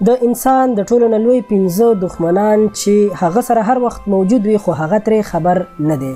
د انسان د ټولو نه لوی 15 دښمنان چې هغه سره هر وخت موجود وي خو هغه ترې خبر نه دی.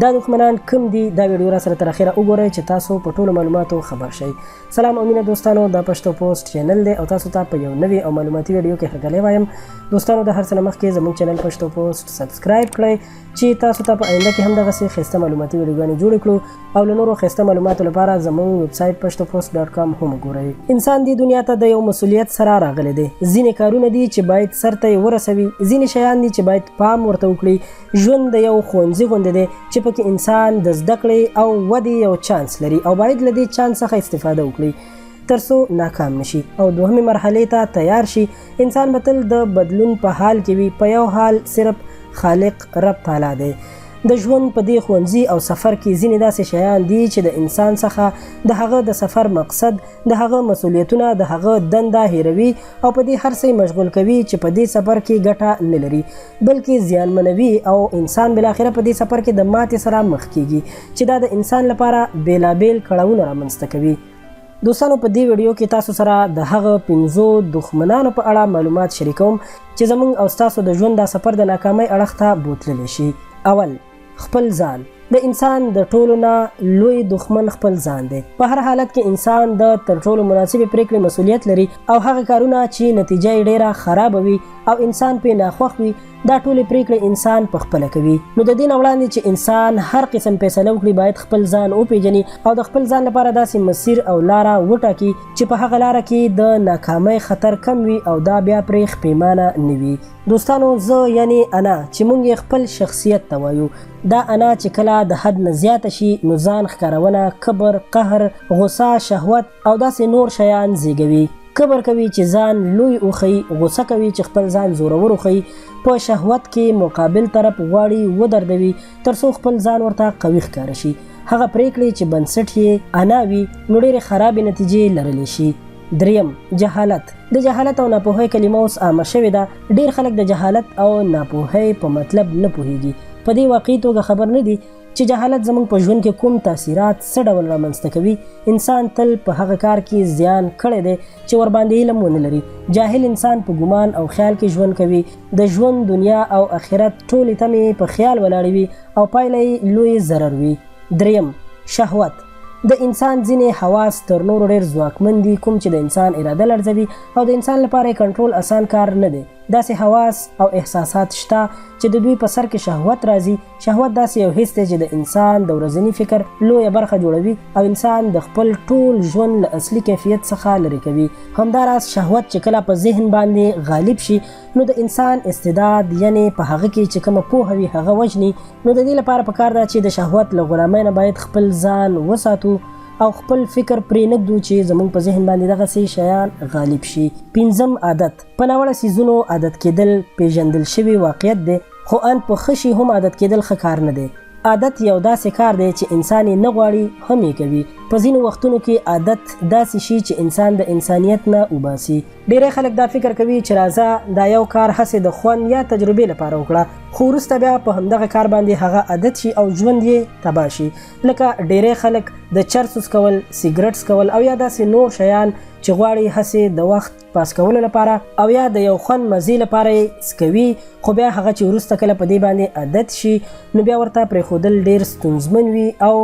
دا دښمنان کوم دي؟ دا ویډیو را سره تر اخره وګورئ چې تاسو په ټولو معلوماتو خبر شئ. سلام او مینه دوستانو، دا پښتو پوسټ چینل دی او تاسو ته په یو نوي او معلوماتي ویډیو کې هرکلی وایم. دوستانو د هر څه نه مخکې زموږ چینل پښتو پوسټ سبسکرایب کړئ چې تاسو ته په آینده کې هم دغسې ښایسته معلوماتي ویډیوګانې جوړې کړو او له نورو ښایسته معلوماتو لپاره زموږ ویبسایټ pashtopost.com هم وګورئ. انسان دې دنیا ته د یو مسؤلیت سره راغلی دی. ځینې کارونه دي چې باید سرته یې ورسوي، ځینې شیان دي چې باید پام ورته وکړي. ژوند د یو ښوونځي غوندې دی چې پکې انسان د زده کړې او ودې یو چانس لري او باید له دې چانس څخه استفاده وکړي ترڅو ناکام نشي او دوهمې مرحلې ته تیار شي. انسان به تل د بدلون په حال کې وي. په یو حال صرف خالق رب تعالی دی. د ژوند په دې ښوونځي او سفر کې ځینې داسې شیان دي چې د انسان څخه د هغه د سفر مقصد، د هغه مسؤلیتونه، د هغه دنده هیروي او په دې هر څه مشغول کوي چې په دې سفر کې ګټه نه لري بلکې زیانمنوي او انسان بالاخره په دې سفر کې د ماتې سره مخ کیږي چې دا د انسان لپاره بیلابیل کړاوونه رامنځته کوي. دوستانو، په دې ویډیو کې تاسو سره د هغه 15 دښمنانو په اړه معلومات شریکوم چې زموږ او ستاسو د ژوند دا سفر د ناکامۍ اړخ ته بوتللی شي. اول، خپل ځان. د انسان د ټولو نه لوی دښمن خپل ځان دی. په هر حالت کې انسان د تر ټولو مناسبې پریکړې مسؤلیت لري او هغه کارونه چې نتیجه یې ډیره خرابه وي او انسان پرې ناخوښ وي، دا ټولې پریکړې انسان په خپله کوي. نو د دې نه وړاندې چې انسان هر قسم فیصله وکړي باید خپل ځان وپیژني او د خپل ځان لپاره داسې مسیر او لاره وټاکي چې په هغه لاره کې د ناکامۍ خطر کم وي او دا بیا پرې خپېمانه نه وي. دوستانو، زه یعنی انا چې موږ یې خپل شخصیت ته وایو، دا انا چې کله د حد نه زیاته شي نو ځان ښکارونه، کبر، قهر، غصه، شهوت او داسې نور شیان زیږوي. کبر کوي چې ځان لوی وښیي، غصه کوي چې خپل ځان زورور وښیي، په شهوت کې مقابل طرف غواړي ودردوي ترڅو خپل ځان ورته قوي ښکاره شي. هغه پریکړې چې بنسټ یې انا وي نو ډېرې خرابې نتیجې لرلی شي. دریم، جهالت. د جهالت او ناپوهۍ کلمه اوس عامه شوې ده. ډېر خلک د جهالت او ناپوهۍ په مطلب نه پوهیږي. په دې واقعي توګه خبر نه دي چې جهالت زموږ په ژوند کې کوم تاثیرات څه ډول رامنځته کوي. انسان تل په هغه کار کې زیان کړی دی چې ورباندې علم ونه لري. جاهل انسان په ګمان او خیال کې ژوند کوي. د ژوند، دنیا او آخرت ټولې تمې په خیال ولاړې وي او پایله یې لوی ضرر وي. دریم، شهوت. د انسان ځینې حواس تر نورو ډېر ځواکمن دي کوم چې د انسان اراده لړزوي او د انسان لپاره یې کنټرول اسان کار نه دی. داسې حواس او احساسات شته چې د دوی په سر کې شهوت راځي. شهوت داسې یو حس دی چې د انسان د ورځني فکر لویه برخه جوړوي او انسان د خپل ټول ژوند له اصلي کیفیت څخه لرې کوي. همداراز شهوت چې کله په ذهن باندې غالب شي نو د انسان استعداد یعنی په هغه کې چې کومه پوهه وي هغه وژني. نو د دې لپاره پکار ده چې د شهوت له غلامۍ نه باید خپل ځان وساتو او خپل فکر پرې نږدو چې زموږ په ذهن باندې دغسې شیان غالب شي. پنځم، عادت. په ناوړه څیزونو عادت کېدل پیژندل شوی واقعیت دی خو ان په ښه شي هم عادت کېدل ښه کار نه دی. عادت یو داسې کار دی چې انسان یې نه غواړي هم یې کوي. په ځینو وختونو کې عادت داسې شي چې انسان د انسانیت نه وباسي. ډېری خلک دا فکر کوي چې راځه دا یو کار هسې د خوند یا تجربې لپاره وکړه خو وروسته بیا په همدغه کار باندې هغه عادت شي او ژوند یې تباه شي. لکه ډېری خلک د چرس څکول، سیګرټ څکول او یا داسې نور شیان چې غواړي هسې د وخت پاس کولو لپاره او یا د یو خوند مزې لپاره یې څکوي خو بیا هغه چې وروسته کله په دې باندې عادت شي نو بیا ورته پرېښودل ډېر ستونزمن وي او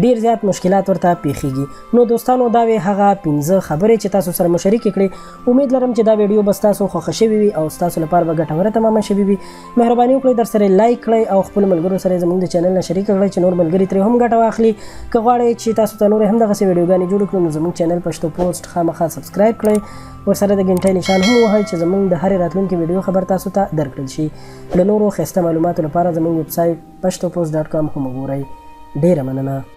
ډیر زیات مشکلات ورته پیښیږي. نو دوستانو، دا وی هغه 15 خبرې چې تاسو سره مو شریکې کړې. امید لرم چې دا ویډیو به ستاسو خوښه شوې وي او ستاسو لپاره به ګټوره تمامه شوې وي. مهرباني وکړئ درسره لایک کړئ او خپل ملګرو سره زموږ د چینل نه شریک کړئ چې نور ملګري ترې هم ګټه واخلي. که غواړئ چې تاسو ته نور هم دغسې ویډیوګانې جوړ کړو نو زموږ چینل پښتو پوسټ خامخا سبسکرایب کړئ. ورسره د غنټۍ نشان هم ووهئ چې زموږ د هرې راتلونکې ویډیو خبر تاسو ته درکړل شي. د نورو ښایسته معلوماتو لپاره زموږ ویبسایټ pashtopost.com هم وګورئ. ډېره مننه.